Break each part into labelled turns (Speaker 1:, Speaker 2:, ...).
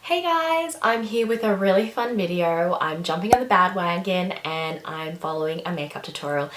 Speaker 1: Hey guys, I'm here with a really fun video. I'm jumping on the bandwagon and I'm following a makeup tutorial.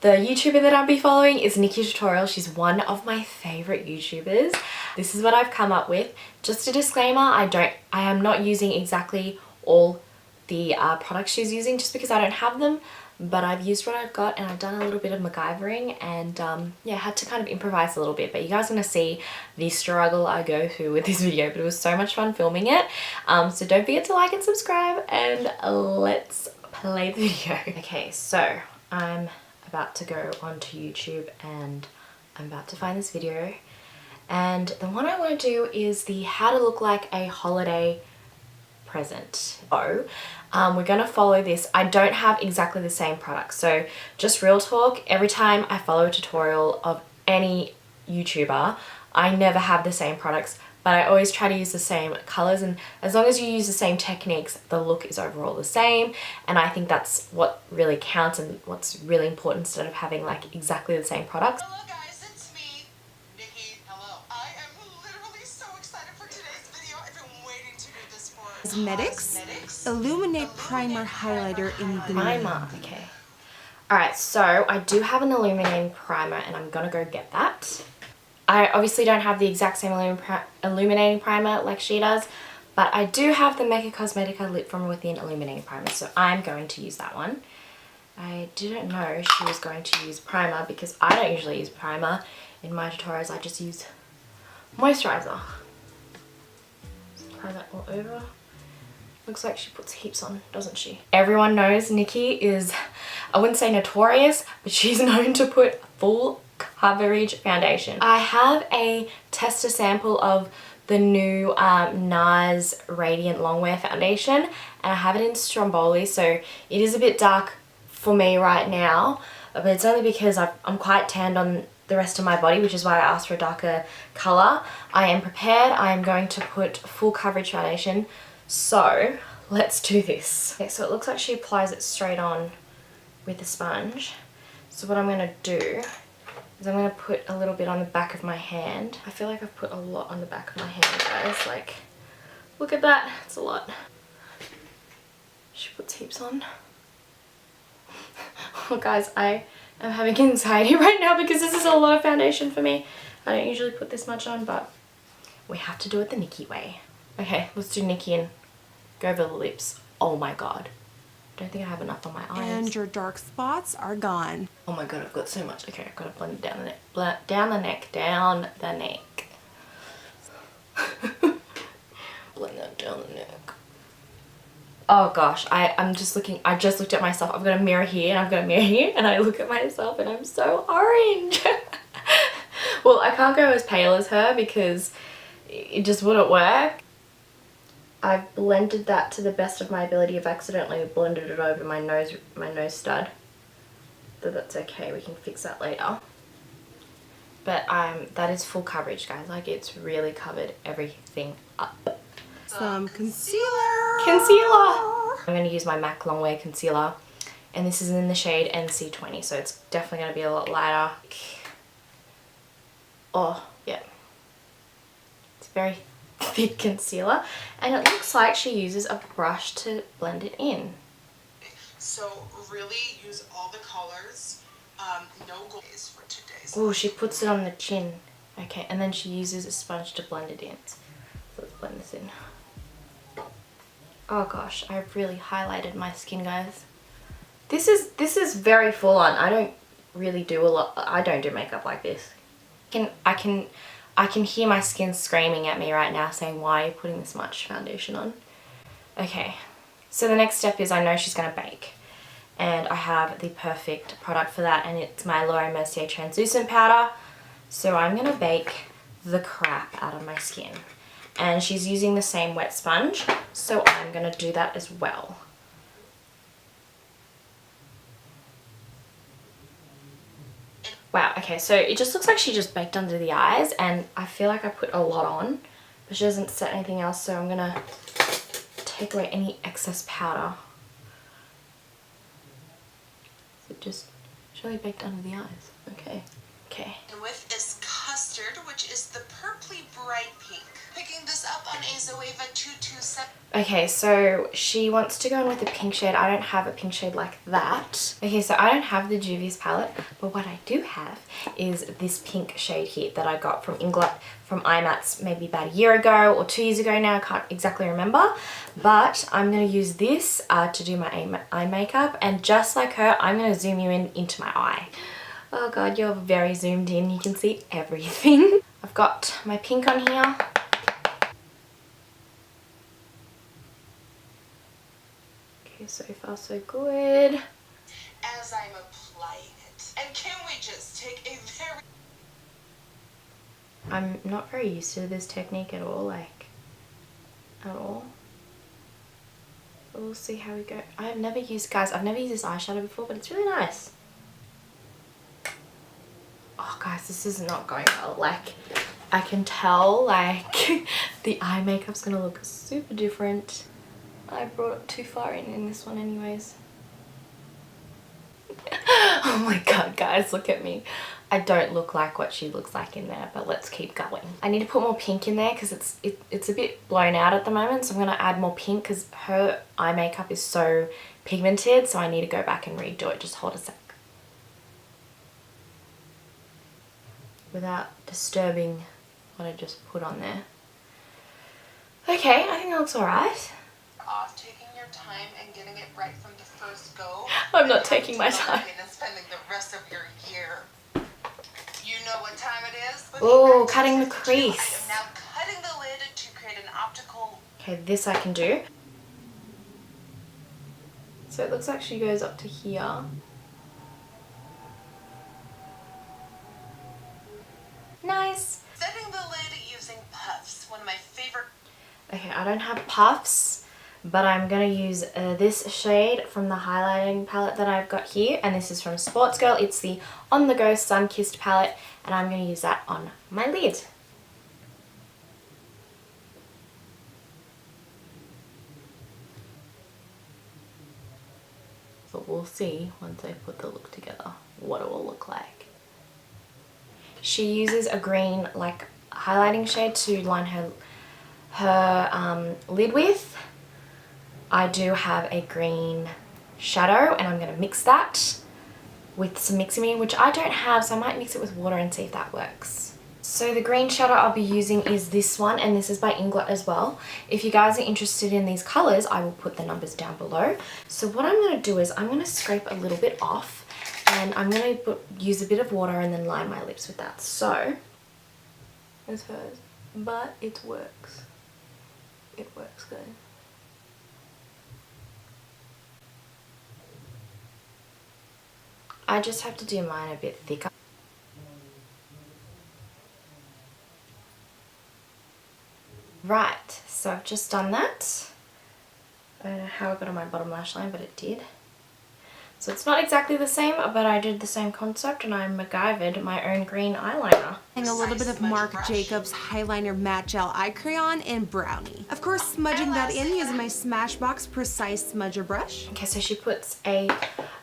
Speaker 1: The YouTuber that I'll be following is Nikkitutorials. She's one of my favorite YouTubers. This is what I've come up with. Just a disclaimer, I am not using exactly all the products she's using just because I don't have them, but I've used what I've got and I've done a little bit of MacGyvering and yeah, had to kind of improvise a little bit, but you guys are going to see the struggle I go through with this video, but it was so much fun filming it. So don't forget to like and subscribe and let's play the video. Okay, so I'm about to go onto YouTube and I'm about to find this video, and the one I want to do is the how to look like a holiday present. So we're going to follow this. I don't have exactly the same product, so just real talk, every time I follow a tutorial of any YouTuber I never have the same products, but I always try to use the same colors, and as long as you use the same techniques, the look is overall the same, and I think that's what really counts and what's really important instead of having like exactly the same products.
Speaker 2: Hello guys, it's me, Nikki. Hello. I am literally so excited for today's video. I've been waiting to do this for
Speaker 3: Cosmetics Illuminate Primer Highlighter in Green.
Speaker 1: Primer, okay. Alright, so I do have an illuminating primer and I'm gonna go get that. I obviously don't have the exact same illuminating primer like she does, but I do have the Mecca Cosmetica Lip From Within illuminating primer, so I'm going to use that one. I didn't know she was going to use primer because I don't usually use primer in my tutorials. I just use moisturizer. Apply that all over. Looks like she puts heaps on, doesn't she? Everyone knows Nikki is, I wouldn't say notorious, but she's known to put full coverage foundation. I have a tester sample of the new NARS Radiant Longwear Foundation, and I have it in Stromboli, so it is a bit dark for me right now, but it's only because I'm quite tanned on the rest of my body, which is why I asked for a darker color. I am prepared. I am going to put full coverage foundation, so let's do this. Okay, so it looks like she applies it straight on with a sponge. So what I'm going to do is I'm going to put a little bit on the back of my hand. I feel like I've put a lot on the back of my hand, guys. Like, look at that. It's a lot. She puts heaps on. Oh, guys, I am having anxiety right now because this is a lot of foundation for me. I don't usually put this much on, but we have to do it the Nikki way. Okay, let's do Nikki and go over the lips. Oh my god. I don't think I have enough on my eyes.
Speaker 3: And your dark spots are gone.
Speaker 1: Oh my god, I've got so much. Okay, I've got to blend it down the neck. Down the neck, down the neck. Blend that down the neck. Oh gosh, I'm just looking, I just looked at myself. I've got a mirror here and I've got a mirror here, and I look at myself and I'm so orange. Well, I can't go as pale as her because it just wouldn't work. I've blended that to the best of my ability. I've accidentally blended it over my nose stud. But that's okay, we can fix that later. But that is full coverage, guys. Like, it's really covered everything up.
Speaker 3: Some concealer.
Speaker 1: Concealer! I'm going to use my MAC Longwear Concealer. And this is in the shade NC20, so it's definitely going to be a lot lighter. Oh, yeah. It's very thick concealer, and it looks like she uses a brush to blend it in.
Speaker 2: So really use all the colors. No glaze for today's.
Speaker 1: Oh, she puts it on the chin. Okay, and then she uses a sponge to blend it in. So let's blend this in. Oh gosh, I've really highlighted my skin, guys. This is very full on. I don't really do a lot. I don't do makeup like this. I can hear my skin screaming at me right now saying, why are you putting this much foundation on? Okay, so the next step is I know she's going to bake. And I have the perfect product for that, and it's my Mercier translucent powder. So I'm going to bake the crap out of my skin. And she's using the same wet sponge, so I'm going to do that as well. Wow, okay, so it just looks like she just baked under the eyes, and I feel like I put a lot on, but she doesn't set anything else, so I'm gonna take away any excess powder. So just, she only baked under the eyes. Okay. Okay.
Speaker 2: And with is custard. Mustard, which is the purpley bright pink. Picking this up on a Zoeva 227.
Speaker 1: Okay, so she wants to go in with a pink shade. I don't have a pink shade like that. Okay, so I don't have the Juvia's palette, but what I do have is this pink shade here that I got from Inglot from IMATS maybe about a year ago or 2 years ago now. I can't exactly remember, but I'm going to use this to do my eye makeup, and just like her, I'm going to zoom you in into my eye. Oh god, you're very zoomed in. You can see everything. I've got my pink on here. Okay, so far so good.
Speaker 2: As I'm applying it. And can we just take a very...
Speaker 1: I'm not very used to this technique at all, like, at all. But we'll see how we go. I've never used this eyeshadow before, but it's really nice. Oh guys, this is not going well. Like, I can tell, like, the eye makeup's gonna look super different. I brought it too far in this one anyways. Oh my god, guys, look at me. I don't look like what she looks like in there, but let's keep going. I need to put more pink in there because it's a bit blown out at the moment, so I'm going to add more pink because her eye makeup is so pigmented, so I need to go back and redo it. Just hold a sec. Without disturbing what I just put on there. Okay, I think that looks alright.
Speaker 2: Off taking your time and getting it right from the first go.
Speaker 1: I'm not taking my time.
Speaker 2: And spending the rest of your year. You know what time it is?
Speaker 1: Oh, cutting the crease.
Speaker 2: I am now cutting the lid to create an optical.
Speaker 1: Okay, this I can do. So it looks like she goes up to here. Nice.
Speaker 2: Setting the lid using puffs. One of my favorite.
Speaker 1: Okay, I don't have puffs, but I'm going to use this shade from the highlighting palette that I've got here, and this is from Sportsgirl. It's the On The Go Sun Kissed palette, and I'm going to use that on my lid. So we'll see once I put the look together what it will look like. She uses a green like highlighting shade to line her lid with. I do have a green shadow, and I'm going to mix that with some mixing me, which I don't have, so I might mix it with water and see if that works. So the green shadow I'll be using is this one, and this is by Inglot as well. If you guys are interested in these colours, I will put the numbers down below. So what I'm going to do is I'm going to scrape a little bit off, and I'm going to use a bit of water and then line my lips with that. So, it's hers, but it works. It works good. I just have to do mine a bit thicker. Right, so I've just done that. I don't know how I got on my bottom lash line, but it did. So it's not exactly the same, but I did the same concept, and I MacGyvered my own green eyeliner.
Speaker 3: And a little bit of Marc Jacobs Highliner Matte Gel Eye Crayon in Brownie. Of course, smudging that in using my Smashbox Precise Smudger Brush.
Speaker 1: Okay, so she puts a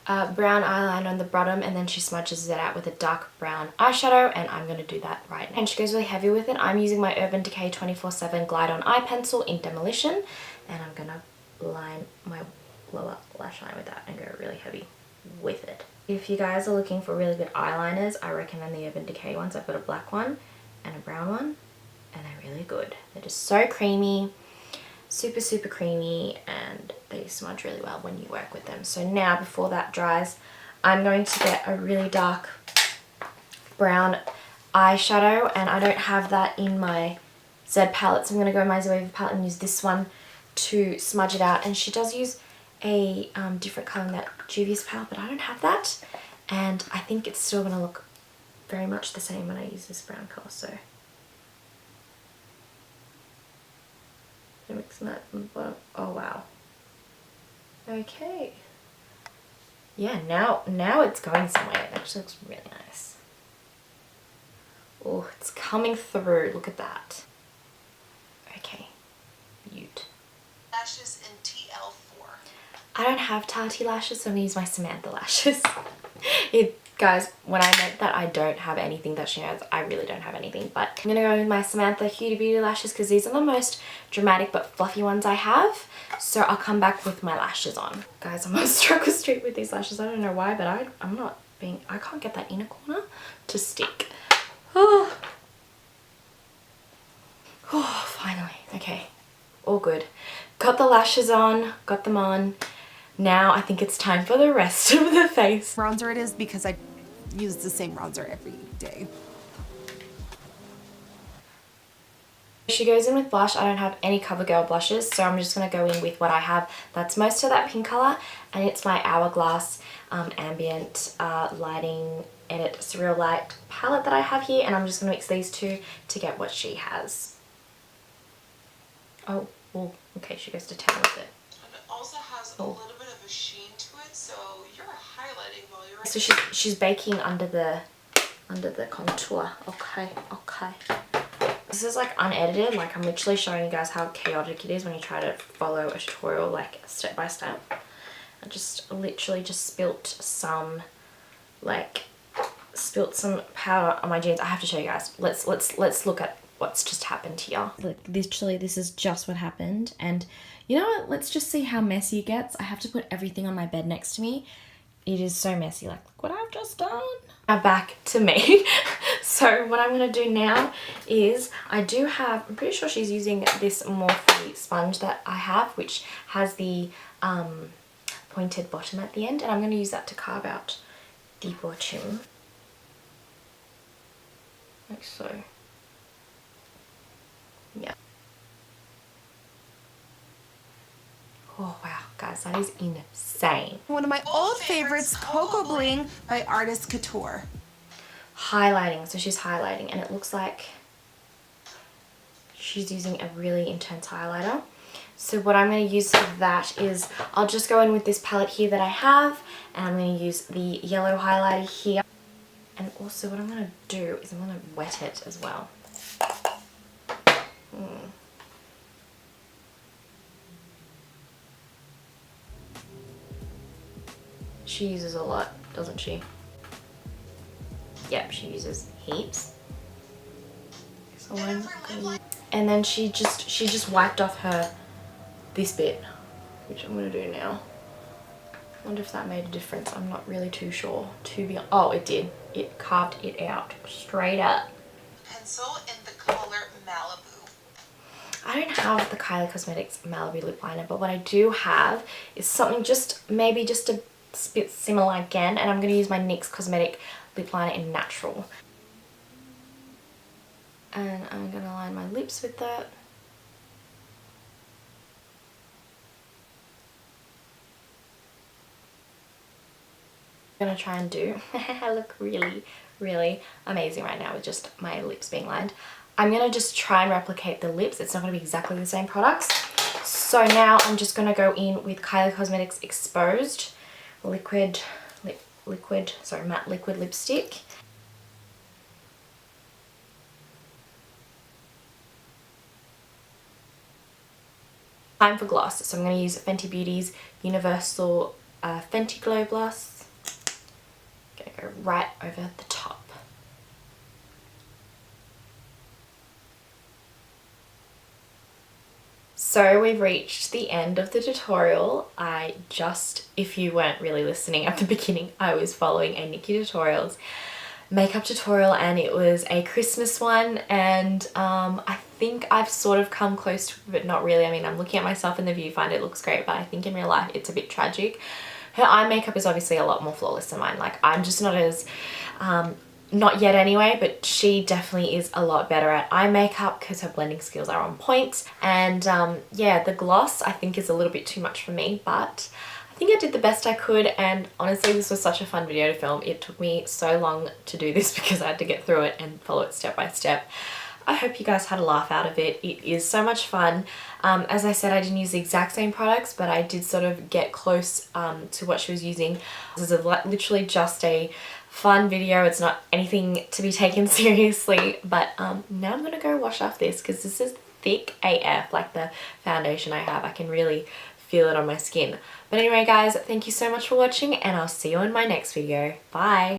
Speaker 1: brown eyeliner on the bottom, and then she smudges it out with a dark brown eyeshadow, and I'm going to do that right now. And she goes really heavy with it. I'm using my Urban Decay 24/7 Glide On Eye Pencil in Demolition, and I'm going to line my lower lash line with that and go really heavy with it. If you guys are looking for really good eyeliners, I recommend the Urban Decay ones. I've got a black one and a brown one, and they're really good. They're just so creamy, super super creamy, and they smudge really well when you work with them. So now, before that dries, I'm going to get a really dark brown eyeshadow, and I don't have that in my Z palette, so I'm going to go in my Zoeva palette and use this one to smudge it out. And she does use a different colour in that Juvia's palette, but I don't have that, and I think it's still going to look very much the same when I use this brown colour. So I'm mixing that in the bottom. Oh wow. Okay. Yeah, now it's going somewhere. It actually looks really nice. Oh, it's coming through. Look at that. Okay. Beaut.
Speaker 2: Lashes in TL4.
Speaker 1: I don't have Tati lashes, so I'm going to use my Samantha lashes. Guys, when I meant that I don't have anything that she has, I really don't have anything. But I'm going to go with my Samantha Huda Beauty lashes because these are the most dramatic but fluffy ones I have. So I'll come back with my lashes on. Guys, I'm on struggle street with these lashes. I don't know why, but I'm not being... I can't get that inner corner to stick. Oh, finally. Okay, all good. Got the lashes on, got them on. Now I think it's time for the rest of the face.
Speaker 3: Bronzer it is because I use the same bronzer every day.
Speaker 1: She goes in with blush. I don't have any CoverGirl blushes, so I'm just going to go in with what I have. That's most of that pink colour, and it's my Hourglass Ambient Lighting Edit Surreal Light palette that I have here, and I'm just going to mix these two to get what she has. Oh, well, okay, she goes to town with it.
Speaker 2: And it also has a little bit of a sheen to it, so you're highlighting while you're...
Speaker 1: So she's baking under the contour. Okay. This is like unedited, like I'm literally showing you guys how chaotic it is when you try to follow a tutorial like step by step. I just literally just spilt some powder on my jeans. I have to show you guys. Let's look at what's just happened here. Look, literally this is just what happened, and you know what? Let's just see how messy it gets. I have to put everything on my bed next to me. It is so messy. Like, look what I've just done. Now back to me. So what I'm going to do now is I'm pretty sure she's using this Morphe sponge that I have, which has the pointed bottom at the end, and I'm going to use that to carve out the bottom. Like so. Yeah. Oh wow, guys, that is insane.
Speaker 3: One of my old favorites, Cocoa Bling by Artist Couture.
Speaker 1: Highlighting, so she's highlighting, and it looks like she's using a really intense highlighter. So what I'm going to use for that is I'll just go in with this palette here that I have, and I'm going to use the yellow highlighter here. And also what I'm going to do is I'm going to wet it as well. She uses a lot, doesn't she? Yep, she uses heaps. So and then she just wiped off this bit, which I'm gonna do now. I wonder if that made a difference. I'm not really too sure. Oh, it did. It carved it out straight up.
Speaker 2: Pencil in the color Malibu.
Speaker 1: I don't have the Kylie Cosmetics Malibu lip liner, but what I do have is something maybe just a bit similar again, and I'm going to use my NYX Cosmetic lip liner in Natural. And I'm going to line my lips with that. I'm going to try and do, I look really amazing right now with just my lips being lined. I'm going to just try and replicate the lips. It's not going to be exactly the same products. So now I'm just going to go in with Kylie Cosmetics Exposed matte liquid lipstick. Time for gloss. So I'm going to use Fenty Beauty's Universal Fenty Glow Gloss. I'm going to go right over the top. So we've reached the end of the tutorial. If you weren't really listening at the beginning, I was following a Nikkitutorials makeup tutorial, and it was a Christmas one, and I think I've sort of come close to it, but not really. I mean, I'm looking at myself in the viewfinder, it looks great, but I think in real life it's a bit tragic. Her eye makeup is obviously a lot more flawless than mine. Like, I'm just not as not yet anyway, but she definitely is a lot better at eye makeup because her blending skills are on point. And yeah, the gloss I think is a little bit too much for me, but I think I did the best I could, and honestly this was such a fun video to film. It took me so long to do this because I had to get through it and follow it step by step. I hope you guys had a laugh out of it. It is so much fun. As I said, I didn't use the exact same products, but I did sort of get close to what she was using. This is literally just a fun video. It's not anything to be taken seriously, but now I'm gonna go wash off this because this is thick AF, like the foundation I have. I can really feel it on my skin. But anyway guys, thank you so much for watching, and I'll see you in my next video. Bye!